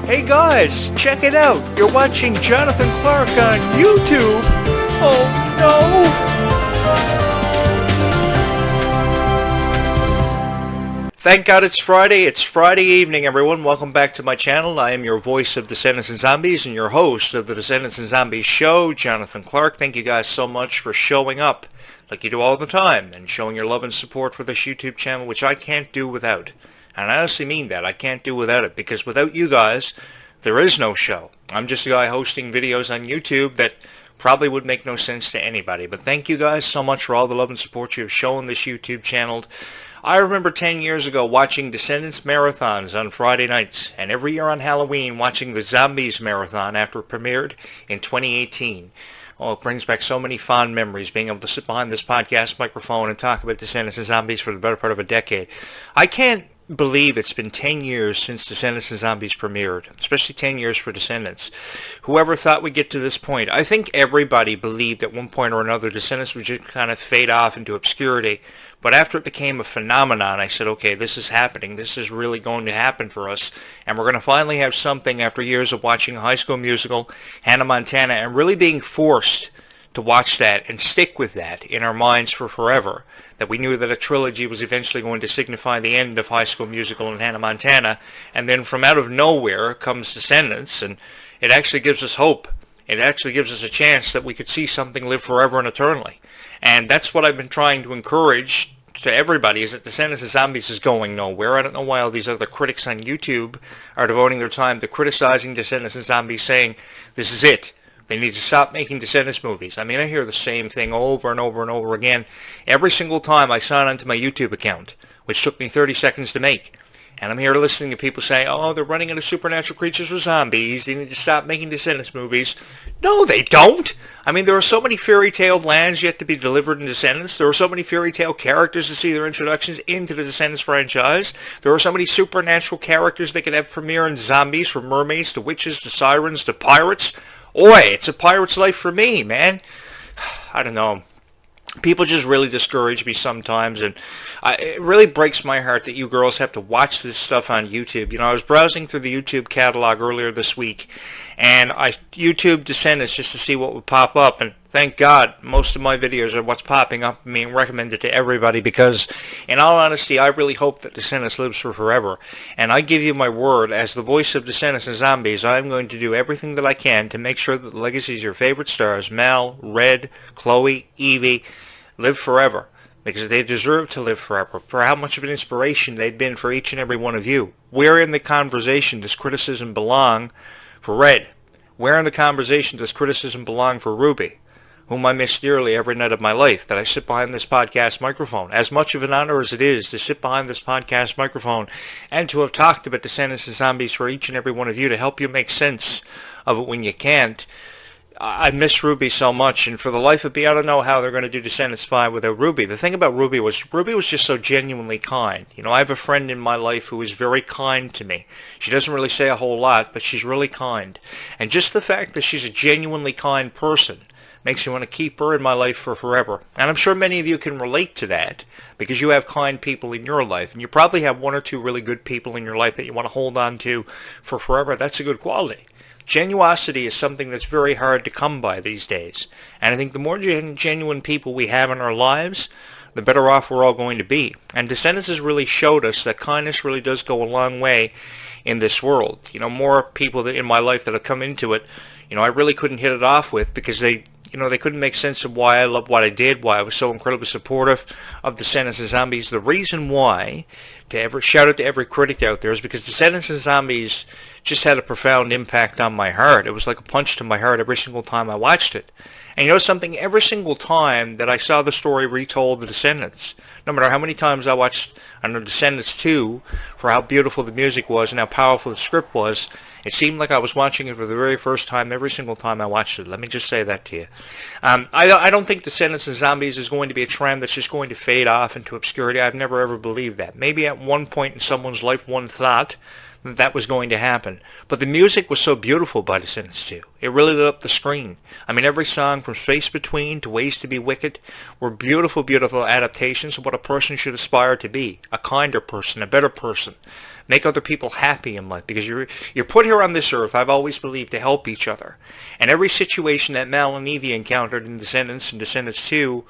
Hey guys, check it out. You're watching Jonathan Clarke on YouTube. Oh no. Thank God it's Friday. It's Friday evening, everyone. Welcome back to my channel. I am your voice of Descendants and Zombies and your host of the Descendants and Zombies show, Jonathan Clarke. Thank you guys so much for showing up like you do all the time and showing your love and support for this YouTube channel, which I can't do without. And I honestly mean that. I can't do without it, because without you guys, there is no show. I'm just a guy hosting videos on YouTube that probably would make no sense to anybody. But thank you guys so much for all the love and support you have shown this YouTube channel. I remember 10 years ago watching Descendants marathons on Friday nights, and every year on Halloween watching the Zombies marathon after it premiered in 2018. Oh, it brings back so many fond memories, being able to sit behind this podcast microphone and talk about Descendants and Zombies for the better part of a decade. I can't believe it's been 10 years since Descendants and Zombies premiered, especially 10 years for Descendants. Whoever thought we'd get to this point? I think everybody believed at one point or another Descendants would just kind of fade off into obscurity, but after it became a phenomenon, I said, okay, this is happening. This is really going to happen for us, and we're going to finally have something after years of watching High School Musical, Hannah Montana, and really being forced to watch that and stick with that in our minds for forever. That we knew that a trilogy was eventually going to signify the end of High School Musical and Hannah Montana, and then from out of nowhere comes Descendants, and it actually gives us hope. It actually gives us a chance that we could see something live forever and eternally. And that's what I've been trying to encourage to everybody, is that Descendants and Zombies is going nowhere. I don't know why all these other critics on YouTube are devoting their time to criticizing Descendants and Zombies, saying this is it. They need to stop making Descendants movies. I mean, I hear the same thing over and over and over again every single time I sign onto my YouTube account, which took me 30 seconds to make. And I'm here listening to people say, oh, they're running into supernatural creatures with zombies. They need to stop making Descendants movies. No, they don't. I mean, there are so many fairy tale lands yet to be delivered in Descendants. There are so many fairy tale characters to see their introductions into the Descendants franchise. There are so many supernatural characters that could have premiere in Zombies, from mermaids to witches to sirens to pirates. Oi, it's a pirate's life for me, man. I don't know. People just really discourage me sometimes, and it really breaks my heart that you girls have to watch this stuff on YouTube. You know, I was browsing through the YouTube catalog earlier this week, and I YouTube Descendants just to see what would pop up, and thank God most of my videos are what's popping up and being recommended to everybody, because in all honesty, I really hope that Descendants lives for forever. And I give you my word, as the voice of Descendants and Zombies, I'm going to do everything that I can to make sure that the legacies of your favorite stars, Mel, Red, Chloe, Evie, live forever, because they deserve to live forever, for how much of an inspiration they've been for each and every one of you. Where in the conversation does criticism belong for Red? Where in the conversation does criticism belong for Ruby, whom I miss dearly every night of my life, that I sit behind this podcast microphone? As much of an honor as it is to sit behind this podcast microphone and to have talked about Descendants and Zombies for each and every one of you, to help you make sense of it when you can't, I miss Ruby so much, and for the life of me, I don't know how they're going to do Descendants 5 without Ruby. The thing about Ruby was just so genuinely kind. You know, I have a friend in my life who is very kind to me. She doesn't really say a whole lot, but she's really kind. And just the fact that she's a genuinely kind person makes me want to keep her in my life for forever. And I'm sure many of you can relate to that, because you have kind people in your life, and you probably have one or two really good people in your life that you want to hold on to for forever. That's a good quality. Genuosity is something that's very hard to come by these days. And I think the more genuine people we have in our lives, the better off we're all going to be. And Descendants has really showed us that kindness really does go a long way in this world. You know, more people that in my life that have come into it, you know, I really couldn't hit it off with, because they couldn't make sense of why I loved what I did, why I was so incredibly supportive of Descendants and Zombies. The reason why, shout out to every critic out there, is because Descendants and Zombies just had a profound impact on my heart. It was like a punch to my heart every single time I watched it. And you know something? Every single time that I saw the story retold, The Descendants, no matter how many times I watched Descendants 2, for how beautiful the music was and how powerful the script was, it seemed like I was watching it for the very first time every single time I watched it. Let me just say that to you. I don't think Descendants and Zombies is going to be a trend that's just going to fade off into obscurity. I've never ever believed that. Maybe at one point in someone's life one thought that was going to happen. But the music was so beautiful by Descendants 2. It really lit up the screen. I mean, every song from Space Between to Ways to Be Wicked were beautiful, beautiful adaptations of what a person should aspire to be. A kinder person, a better person, Make other people happy in life, because you're put here on this earth, I've always believed, to help each other. And every situation that Mal and Evie encountered in Descendants and Descendants 2,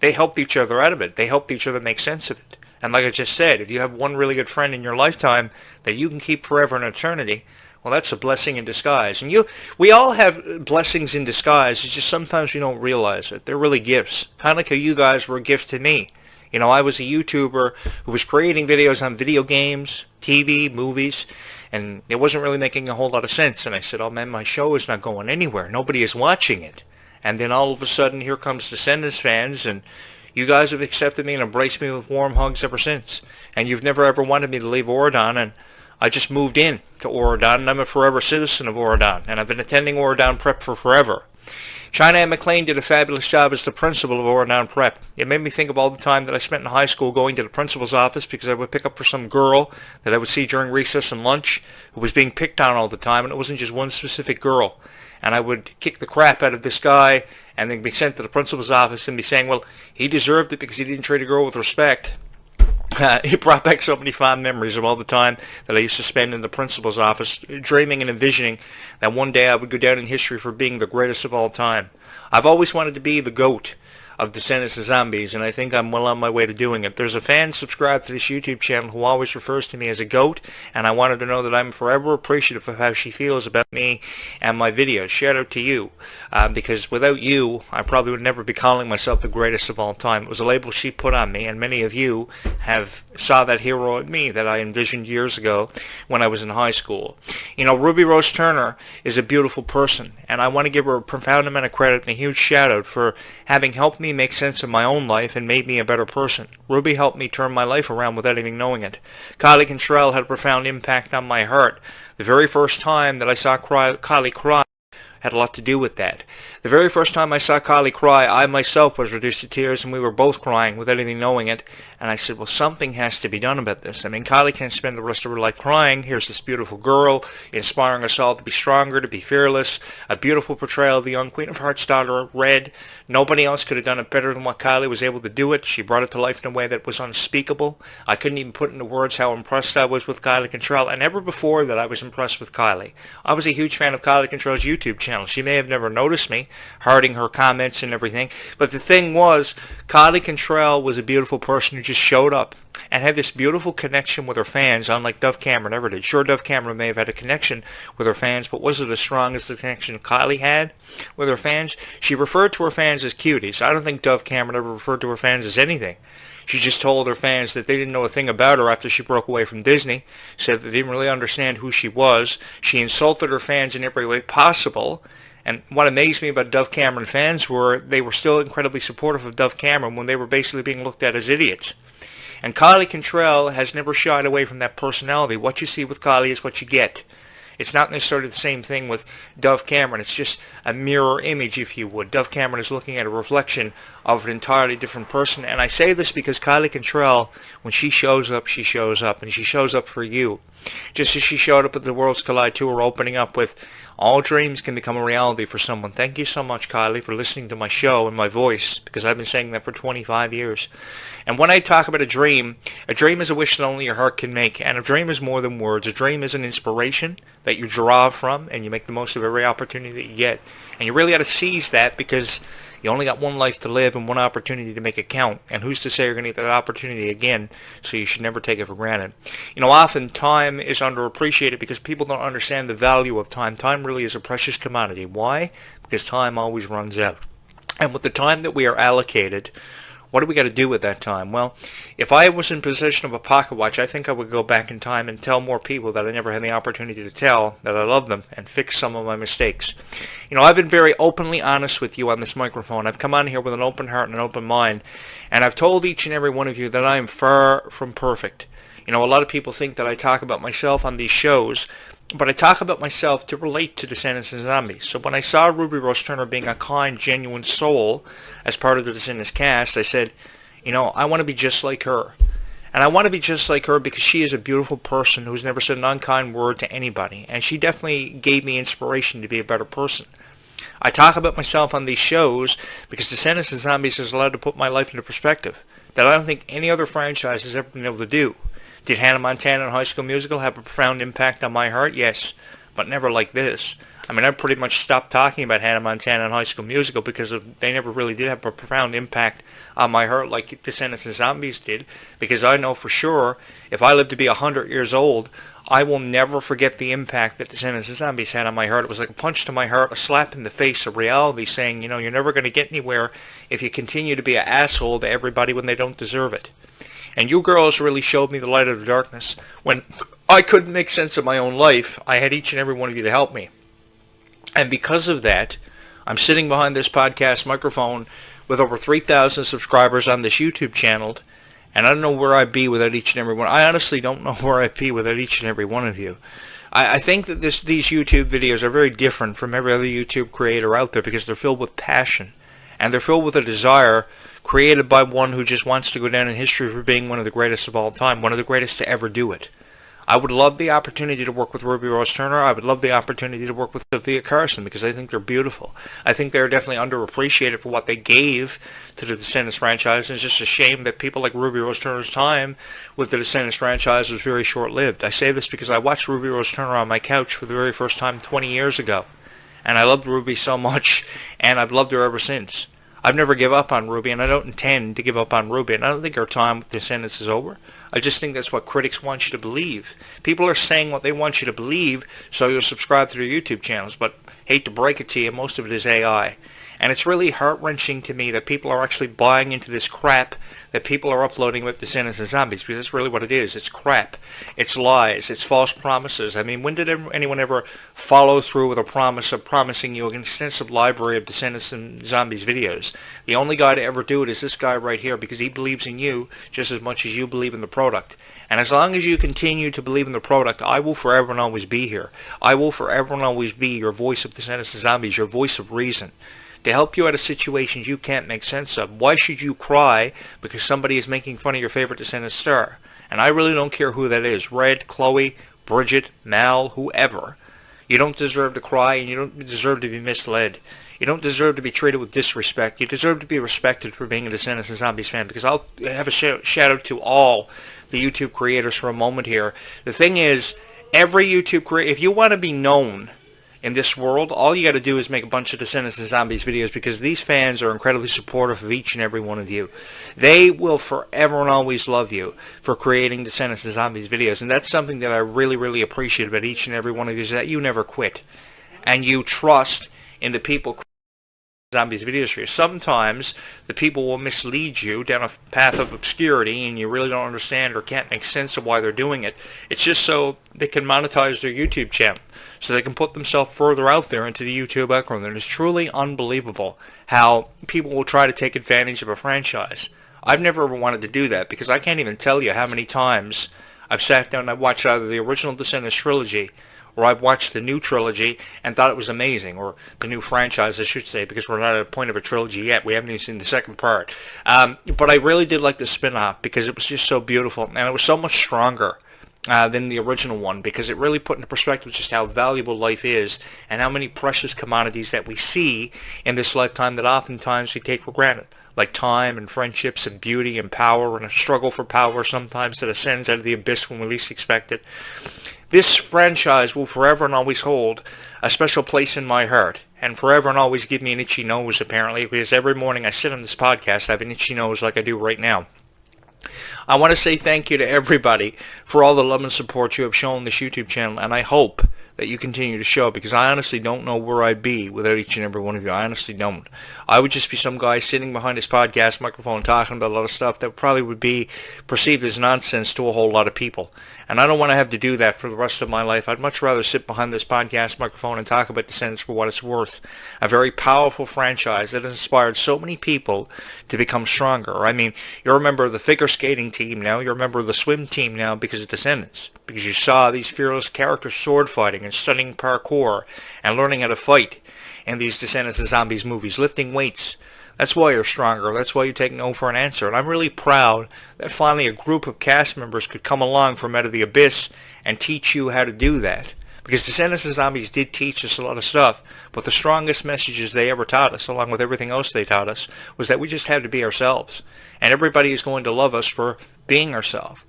they helped each other out of it. They helped each other make sense of it. And like I just said, if you have one really good friend in your lifetime that you can keep forever in eternity, well, that's a blessing in disguise. And we all have blessings in disguise. It's just sometimes we don't realize it. They're really gifts. Kind of like how you guys were a gift to me. You know, I was a YouTuber who was creating videos on video games, TV, movies, and it wasn't really making a whole lot of sense. And I said, oh man, my show is not going anywhere. Nobody is watching it. And then all of a sudden, here comes Descendants fans, and you guys have accepted me and embraced me with warm hugs ever since. And you've never ever wanted me to leave Oregon, and I just moved in to Oregon, and I'm a forever citizen of Oregon, and I've been attending Oregon Prep for forever. China Ann McLean did a fabulous job as the principal of Oregon Prep. It made me think of all the time that I spent in high school going to the principal's office because I would pick up for some girl that I would see during recess and lunch who was being picked on all the time, and it wasn't just one specific girl. And I would kick the crap out of this guy and then be sent to the principal's office and be saying, well, he deserved it because he didn't treat a girl with respect. It brought back so many fond memories of all the time that I used to spend in the principal's office, dreaming and envisioning that one day I would go down in history for being the greatest of all time. I've always wanted to be the GOAT of Descendants of Zombies, and I think I'm well on my way to doing it. There's a fan subscribed to this YouTube channel who always refers to me as a GOAT, and I wanted to know that I'm forever appreciative of how she feels about me and my videos. Shout out to you, because without you, I probably would never be calling myself the greatest of all time. It was a label she put on me, and many of you have saw that hero in me that I envisioned years ago when I was in high school. You know, Ruby Rose Turner is a beautiful person, and I want to give her a profound amount of credit and a huge shout out for having helped me make sense of my own life and made me a better person. Ruby helped me turn my life around without even knowing it. Kylie Cantrell had a profound impact on my heart. The very first time that I saw Kylie cry had a lot to do with that. The very first time I saw Kylie cry, I myself was reduced to tears, and we were both crying without even knowing it. And I said, well, something has to be done about this. I mean, Kylie can't spend the rest of her life crying. Here's this beautiful girl, inspiring us all to be stronger, to be fearless. A beautiful portrayal of the young Queen of Hearts daughter, Red. Nobody else could have done it better than what Kylie was able to do it. She brought it to life in a way that was unspeakable. I couldn't even put into words how impressed I was with Kylie Cantrell, and never before that I was impressed with Kylie. I was a huge fan of Kylie Cantrell's YouTube channel. She may have never noticed me, hearting her comments and everything, but the thing was, Kylie Cantrell was a beautiful person who just showed up and had this beautiful connection with her fans, unlike Dove Cameron ever did. Sure, Dove Cameron may have had a connection with her fans, but was it as strong as the connection Kylie had with her fans? She referred to her fans as cuties. I don't think Dove Cameron ever referred to her fans as anything. She just told her fans that they didn't know a thing about her after she broke away from Disney, said that they didn't really understand who she was. She insulted her fans in every way possible. And what amazed me about Dove Cameron fans were they were still incredibly supportive of Dove Cameron when they were basically being looked at as idiots. And Kylie Cantrell has never shied away from that personality. What you see with Kylie is what you get. It's not necessarily the same thing with Dove Cameron. It's just a mirror image, if you would. Dove Cameron is looking at a reflection of an entirely different person. And I say this because Kylie Cantrell, when she shows up, and she shows up for you. Just as she showed up at the Worlds Collide Tour, opening up with all dreams can become a reality for someone. Thank you so much, Kylie, for listening to my show and my voice, because I've been saying that for 25 years. And when I talk about a dream is a wish that only your heart can make. And a dream is more than words. A dream is an inspiration that you draw from, and you make the most of every opportunity that you get. And you really got to seize that, because you only got one life to live and one opportunity to make it count. And who's to say you're going to get that opportunity again? So you should never take it for granted. You know, often time is underappreciated because people don't understand the value of time. Time really is a precious commodity. Why? Because time always runs out. And with the time that we are allocated, what do we got to do with that time? Well, if I was in possession of a pocket watch, I think I would go back in time and tell more people that I never had the opportunity to tell that I love them and fix some of my mistakes. You know, I've been very openly honest with you on this microphone. I've come on here with an open heart and an open mind, and I've told each and every one of you that I am far from perfect. You know, a lot of people think that I talk about myself on these shows, but I talk about myself to relate to Descendants and Zombies. So when I saw Ruby Rose Turner being a kind, genuine soul as part of the Descendants cast, I said, you know, I want to be just like her. And I want to be just like her because she is a beautiful person who's never said an unkind word to anybody. And she definitely gave me inspiration to be a better person. I talk about myself on these shows because Descendants and Zombies has allowed to put my life into perspective that I don't think any other franchise has ever been able to do. Did Hannah Montana and High School Musical have a profound impact on my heart? Yes, but never like this. I mean, I pretty much stopped talking about Hannah Montana and High School Musical because they never really did have a profound impact on my heart like Descendants and Zombies did, because I know for sure if I live to be 100 years old, I will never forget the impact that Descendants and Zombies had on my heart. It was like a punch to my heart, a slap in the face of reality saying, you know, you're never going to get anywhere if you continue to be an asshole to everybody when they don't deserve it. And you girls really showed me the light of the darkness. When I couldn't make sense of my own life, I had each and every one of you to help me. And because of that, I'm sitting behind this podcast microphone with over 3,000 subscribers on this YouTube channel, and I don't know where I'd be without each and every one. I honestly don't know where I'd be without each and every one of you. I think that these YouTube videos are very different from every other YouTube creator out there because they're filled with passion, and they're filled with a desire created by one who just wants to go down in history for being one of the greatest of all time, one of the greatest to ever do it. I would love the opportunity to work with Ruby Rose Turner. I would love the opportunity to work with Sophia Carson because I think they're beautiful. I think they're definitely underappreciated for what they gave to the Descendants franchise. And it's just a shame that people like Ruby Rose Turner's time with the Descendants franchise was very short-lived. I say this because I watched Ruby Rose Turner on my couch for the very first time 20 years ago. And I loved Ruby so much, and I've loved her ever since. I've never given up on Ruby, and I don't intend to give up on Ruby. And I don't think her time with Descendants is over. I just think that's what critics want you to believe. People are saying what they want you to believe, so you'll subscribe to their YouTube channels. But hate to break it to you, most of it is AI. And it's really heart-wrenching to me that people are actually buying into this crap that people are uploading with Descendants and Zombies, because that's really what it is. It's crap. It's lies. It's false promises. I mean, when did anyone ever follow through with a promise of promising you an extensive library of Descendants and Zombies videos? The only guy to ever do it is this guy right here, because he believes in you just as much as you believe in the product. And as long as you continue to believe in the product, I will forever and always be here. I will forever and always be your voice of Descendants and Zombies, your voice of reason, to help you out of situations you can't make sense of. Why should you cry because somebody is making fun of your favorite Descendants star? And I really don't care who that is. Red, Chloe, Bridget, Mal, whoever. You don't deserve to cry, and you don't deserve to be misled. You don't deserve to be treated with disrespect. You deserve to be respected for being a Descendants and Zombies fan, because I'll have a shout out to all the YouTube creators for a moment here. The thing is, every YouTube creator, if you want to be known in this world, all you got to do is make a bunch of Descendants and Zombies videos, because these fans are incredibly supportive of each and every one of you. They will forever and always love you for creating Descendants and Zombies videos, and that's something that I really, really appreciate about each and every one of you, is that you never quit, and you trust in the people Zombies videos for you. Sometimes the people will mislead you down a path of obscurity, and you really don't understand or can't make sense of why they're doing it. It's just so they can monetize their YouTube channel, so they can put themselves further out there into the YouTube algorithm. And it's truly unbelievable how people will try to take advantage of a franchise. I've never ever wanted to do that, because I can't even tell you how many times I've sat down and I've watched either the original Descendants trilogy, or I've watched the new trilogy and thought it was amazing, or the new franchise, I should say, because we're not at a point of a trilogy yet. We haven't even seen the second part. But I really did like the spin-off, because it was just so beautiful, and it was so much stronger than the original one, because it really put into perspective just how valuable life is, and how many precious commodities that we see in this lifetime that oftentimes we take for granted, like time and friendships and beauty and power, and a struggle for power sometimes that ascends out of the abyss when we least expect it. This franchise will forever and always hold a special place in my heart, and forever and always give me an itchy nose, apparently, because every morning I sit on this podcast, I have an itchy nose like I do right now. I want to say thank you to everybody for all the love and support you have shown this YouTube channel, and I hope that you continue to show, because I honestly don't know where I'd be without each and every one of you. I honestly don't. I would just be some guy sitting behind his podcast microphone talking about a lot of stuff that probably would be perceived as nonsense to a whole lot of people. And I don't want to have to do that for the rest of my life. I'd much rather sit behind this podcast microphone and talk about Descendants for what it's worth. A very powerful franchise that has inspired so many people to become stronger. I mean, you're a member of the figure skating team now. You're a member of the swim team now because of Descendants. Because you saw these fearless characters sword fighting and studying parkour and learning how to fight in these Descendants and Zombies movies, lifting weights. That's why you're stronger. That's why you take no for an answer. And I'm really proud that finally a group of cast members could come along from out of the abyss and teach you how to do that. Because Descendants and Zombies did teach us a lot of stuff, but the strongest messages they ever taught us, along with everything else they taught us, was that we just had to be ourselves. And everybody is going to love us for being ourselves.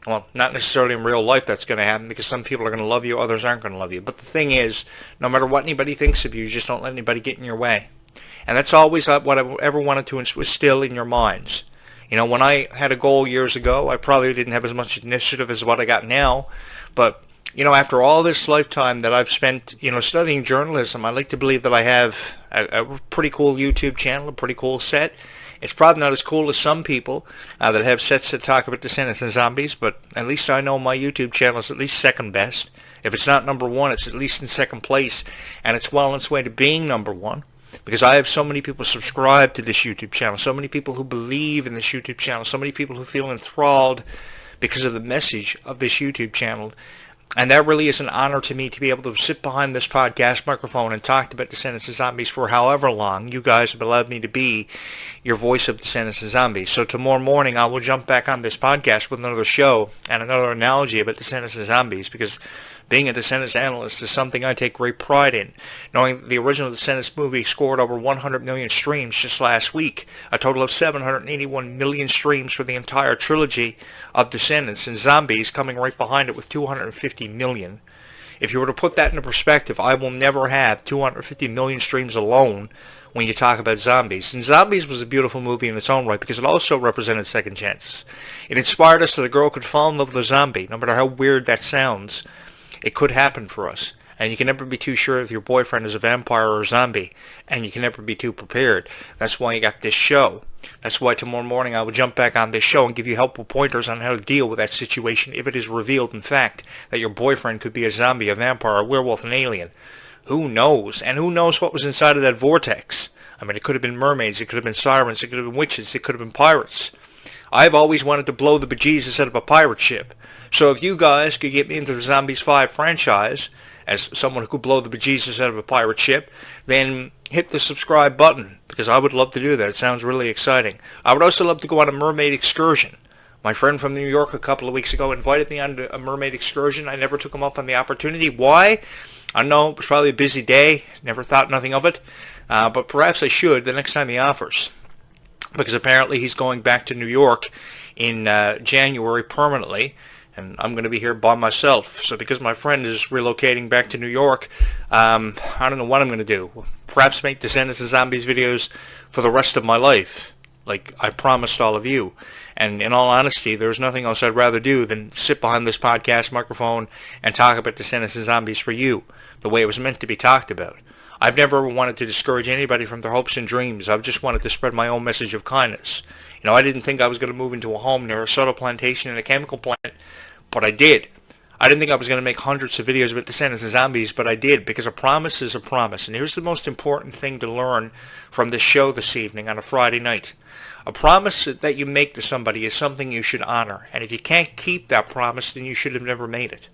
Well, not necessarily in real life that's going to happen, because some people are going to love you, others aren't going to love you. But the thing is, no matter what anybody thinks of you, just don't let anybody get in your way. And that's always what I ever wanted to instill in your minds. You know, when I had a goal years ago, I probably didn't have as much initiative as what I got now. But, you know, after all this lifetime that I've spent, you know, studying journalism, I like to believe that I have a pretty cool YouTube channel, a pretty cool set. It's probably not as cool as some people that have sets that talk about Descendants and Zombies, but at least I know my YouTube channel is at least second best. If it's not number one, it's at least in second place, and it's well on its way to being number one, because I have so many people subscribed to this YouTube channel, so many people who believe in this YouTube channel, so many people who feel enthralled because of the message of this YouTube channel. And that really is an honor to me, to be able to sit behind this podcast microphone and talk about Descendants and Zombies for however long you guys have allowed me to be your voice of Descendants and Zombies. So tomorrow morning I will jump back on this podcast with another show and another analogy about Descendants and Zombies, because being a Descendants analyst is something I take great pride in. Knowing that the original Descendants movie scored over 100 million streams just last week, a total of 781 million streams for the entire trilogy of Descendants, and Zombies coming right behind it with 250 million. If you were to put that into perspective, I will never have 250 million streams alone when you talk about Zombies. And Zombies was a beautiful movie in its own right, because it also represented second chances. It inspired us that a girl could fall in love with a zombie, no matter how weird that sounds. It could happen for us, and you can never be too sure if your boyfriend is a vampire or a zombie, and you can never be too prepared. That's why you got this show. That's why tomorrow morning I will jump back on this show and give you helpful pointers on how to deal with that situation if it is revealed, in fact, that your boyfriend could be a zombie, a vampire, a werewolf, an alien. Who knows? And who knows what was inside of that vortex? I mean, it could have been mermaids, it could have been sirens, it could have been witches, it could have been pirates. I've always wanted to blow the bejesus out of a pirate ship. So if you guys could get me into the Zombies 5 franchise as someone who could blow the bejesus out of a pirate ship, then hit the subscribe button, because I would love to do that. It sounds really exciting. I would also love to go on a mermaid excursion. My friend from New York a couple of weeks ago invited me on a mermaid excursion. I never took him up on the opportunity. Why? I know it was probably a busy day. Never thought nothing of it. But perhaps I should the next time he offers, because apparently he's going back to New York in January permanently, and I'm going to be here by myself. So because my friend is relocating back to New York, I don't know what I'm going to do. Perhaps make Descendants and Zombies videos for the rest of my life, like I promised all of you. And in all honesty, there's nothing else I'd rather do than sit behind this podcast microphone and talk about Descendants and Zombies for you, the way it was meant to be talked about. I've never wanted to discourage anybody from their hopes and dreams. I've just wanted to spread my own message of kindness. You know, I didn't think I was going to move into a home near a soda plantation and a chemical plant, but I did. I didn't think I was going to make hundreds of videos about Descendants and Zombies, but I did, because a promise is a promise. And here's the most important thing to learn from this show this evening on a Friday night. A promise that you make to somebody is something you should honor. And if you can't keep that promise, then you should have never made it.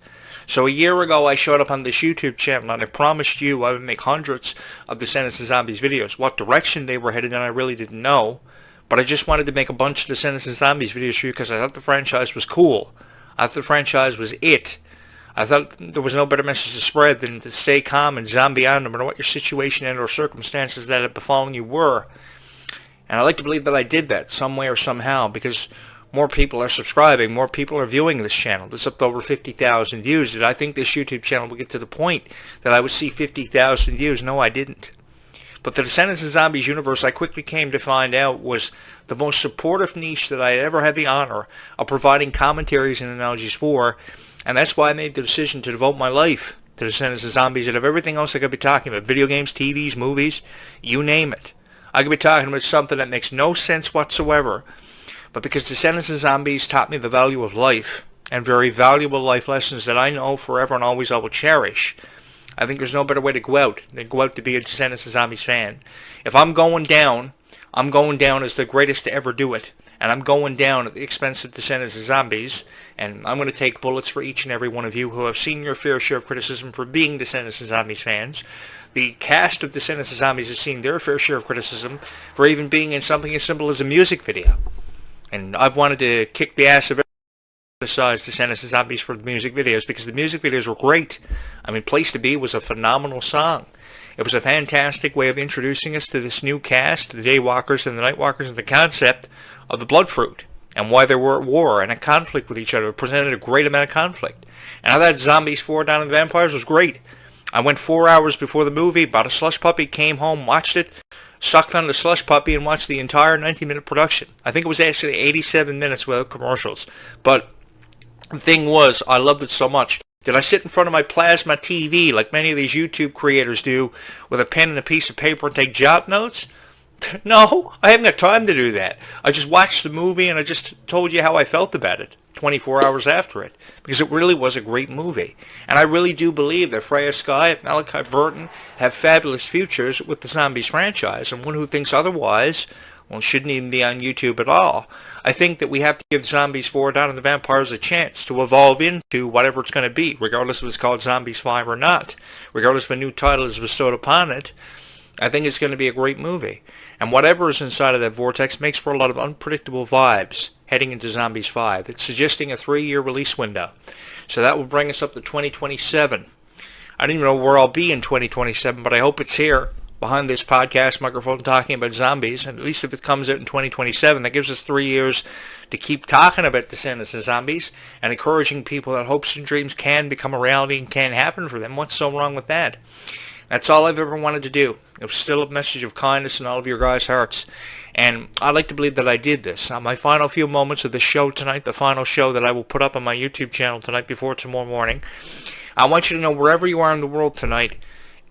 So a year ago, I showed up on this YouTube channel, and I promised you I would make hundreds of Descendants and Zombies videos. What direction they were headed in, I really didn't know. But I just wanted to make a bunch of Descendants and Zombies videos for you, because I thought the franchise was cool. I thought the franchise was it. I thought there was no better message to spread than to stay calm and zombie on, no matter what your situation and or circumstances that had befallen you were. And I like to believe that I did that some way or somehow, because more people are subscribing, more people are viewing this channel. There's up to over 50,000 views. Did I think this YouTube channel would get to the point that I would see 50,000 views? No, I didn't. But the Descendants and Zombies universe, I quickly came to find out, was the most supportive niche that I ever had the honor of providing commentaries and analogies for. And that's why I made the decision to devote my life to Descendants and Zombies, and of everything else I could be talking about. Video games, TVs, movies, you name it. I could be talking about something that makes no sense whatsoever. But because Descendants and Zombies taught me the value of life, and very valuable life lessons that I know forever and always I will cherish, I think there's no better way to go out than go out to be a Descendants and Zombies fan. If I'm going down as the greatest to ever do it. And I'm going down at the expense of Descendants and Zombies. And I'm going to take bullets for each and every one of you who have seen your fair share of criticism for being Descendants and Zombies fans. The cast of Descendants and Zombies has seen their fair share of criticism for even being in something as simple as a music video. And I've wanted to kick the ass of everyone besides Descendants and Zombies for the music videos, because the music videos were great. I mean, Place to Be was a phenomenal song. It was a fantastic way of introducing us to this new cast, the Daywalkers and the Nightwalkers, and the concept of the Blood Fruit. and why they were at war and at conflict with each other. It presented a great amount of conflict. And I thought Zombies 4 Dawn of the Vampires was great. I went 4 hours before the movie, bought a slush puppy, came home, watched it, sucked on the slush puppy, and watched the entire 90-minute production. I think it was actually 87 minutes without commercials. But the thing was, I loved it so much. Did I sit in front of my plasma TV like many of these YouTube creators do with a pen and a piece of paper and take job notes? No, I haven't got time to do that. I just watched the movie and I just told you how I felt about it 24 hours after it, because it really was a great movie. And I really do believe that Freya Skye and Malachi Burton have fabulous futures with the Zombies franchise, and one who thinks otherwise, well, shouldn't even be on YouTube at all. I think that we have to give Zombies 4 Dawn of the Vampires a chance to evolve into whatever it's going to be, regardless if it's called Zombies 5 or not, regardless if a new title is bestowed upon it. I think it's going to be a great movie. And whatever is inside of that vortex makes for a lot of unpredictable vibes heading into Zombies 5. It's suggesting a 3-year release window. So that will bring us up to 2027. I don't even know where I'll be in 2027, but I hope it's here behind this podcast microphone talking about zombies. And at least if it comes out in 2027, that gives us 3 years to keep talking about Descendants of Zombies and encouraging people that hopes and dreams can become a reality and can happen for them. What's so wrong with that? That's all I've ever wanted to do. It was still a message of kindness in all of your guys' hearts. And I like to believe that I did this. On my final few moments of the show tonight, the final show that I will put up on my YouTube channel tonight before tomorrow morning, I want you to know wherever you are in the world tonight,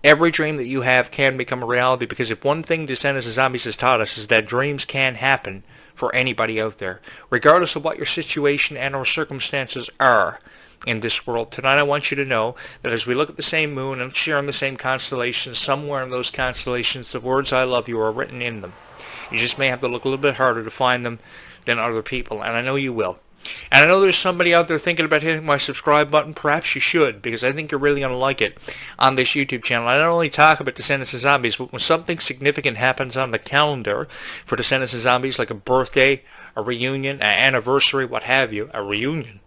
every dream that you have can become a reality, because if one thing Descendants of Zombies has taught us is that dreams can happen for anybody out there, regardless of what your situation and or circumstances are in this world. Tonight I want you to know that as we look at the same moon and share in the same constellations, somewhere in those constellations the words I love you are written in them. You just may have to look a little bit harder to find them than other people, and I know you will. And I know there's somebody out there thinking about hitting my subscribe button. Perhaps you should, because I think you're really going to like it on this YouTube channel. I not only talk about Descendants of Zombies, but when something significant happens on the calendar for Descendants of Zombies, like a birthday, a reunion, an anniversary, what have you, a reunion.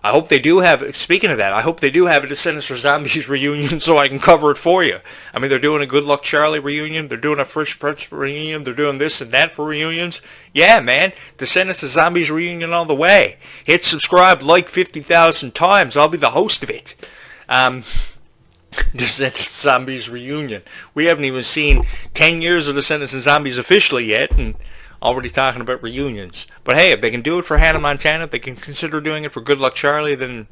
I hope they do have, speaking of that, I hope they do have a Descendants of Zombies reunion so I can cover it for you. I mean, they're doing a Good Luck Charlie reunion, they're doing a Fresh Prince reunion, they're doing this and that for reunions. Yeah, man, Descendants of Zombies reunion all the way. Hit subscribe, like 50,000 times, I'll be the host of it. Descendants of Zombies reunion. We haven't even seen 10 years of Descendants of Zombies officially yet, and already talking about reunions. But hey, if they can do it for Hannah Montana, if they can consider doing it for Good Luck Charlie, then,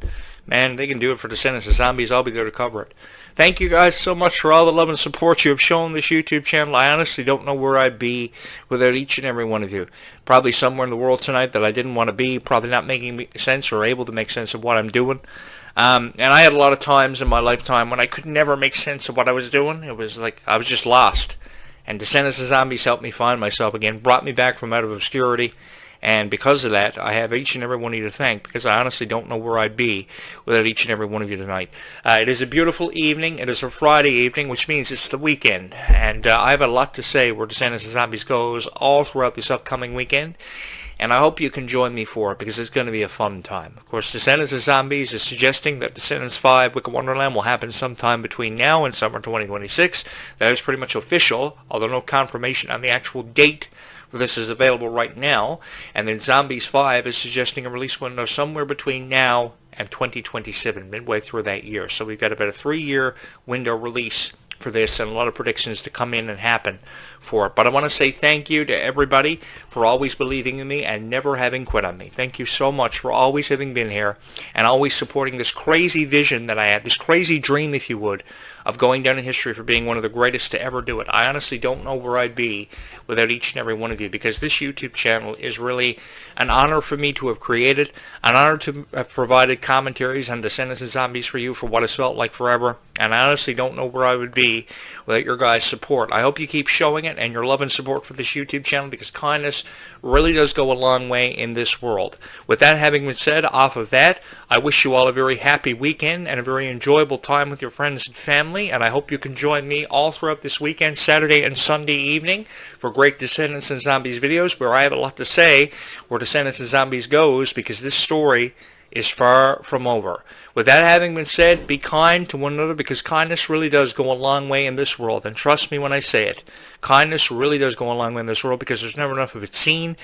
man, they can do it for Descendants of Zombies. I'll be there to cover it. Thank you guys so much for all the love and support you have shown this YouTube channel. I honestly don't know where I'd be without each and every one of you. Probably somewhere in the world tonight that I didn't want to be, probably not making sense or able to make sense of what I'm doing. And I had a lot of times in my lifetime when I could never make sense of what I was doing. It was like I was just lost. And Descendants of Zombies helped me find myself again, brought me back from out of obscurity, and because of that, I have each and every one of you to thank, because I honestly don't know where I'd be without each and every one of you tonight. It is a beautiful evening. It is a Friday evening, which means it's the weekend, and I have a lot to say where Descendants of Zombies goes all throughout this upcoming weekend. And I hope you can join me for it, because it's going to be a fun time. Of course, Descendants of Zombies is suggesting that Descendants 5 Wicked Wonderland will happen sometime between now and summer 2026. That is pretty much official, although no confirmation on the actual date for this is available right now. And then Zombies 5 is suggesting a release window somewhere between now and 2027, midway through that year. So we've got about a 3-year window release for this, and a lot of predictions to come in and happen for it. But I want to say thank you to everybody for always believing in me and never having quit on me. Thank you so much for always having been here and always supporting this crazy vision that I had, this crazy dream, if you would, of going down in history for being one of the greatest to ever do it. I honestly don't know where I'd be without each and every one of you, because this YouTube channel is really an honor for me to have created, an honor to have provided commentaries on Descendants of Zombies for you for what has felt like forever, and I honestly don't know where I would be without your guys' support. I hope you keep showing it and your love and support for this YouTube channel, because kindness really does go a long way in this world. With that having been said, off of that, I wish you all a very happy weekend and a very enjoyable time with your friends and family, and I hope you can join me all throughout this weekend, Saturday and Sunday evening, for great Descendants and Zombies videos, where I have a lot to say where Descendants and Zombies goes, because this story is far from over. With that having been said, be kind to one another, because kindness really does go a long way in this world. And trust me when I say it, kindness really does go a long way in this world, because there's never enough of it seen.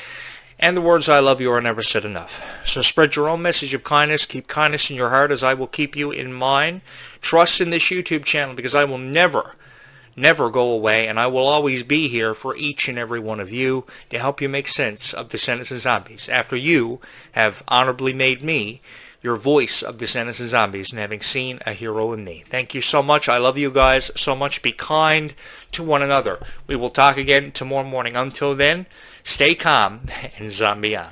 And the words I love you are never said enough. So spread your own message of kindness. Keep kindness in your heart as I will keep you in mine. Trust in this YouTube channel because I will never go away, and I will always be here for each and every one of you to help you make sense of Descendants and Zombies after you have honorably made me your voice of Descendants and Zombies and having seen a hero in me. Thank you so much. I love you guys so much. Be kind to one another. We will talk again tomorrow morning. Until then, stay calm and zombie on.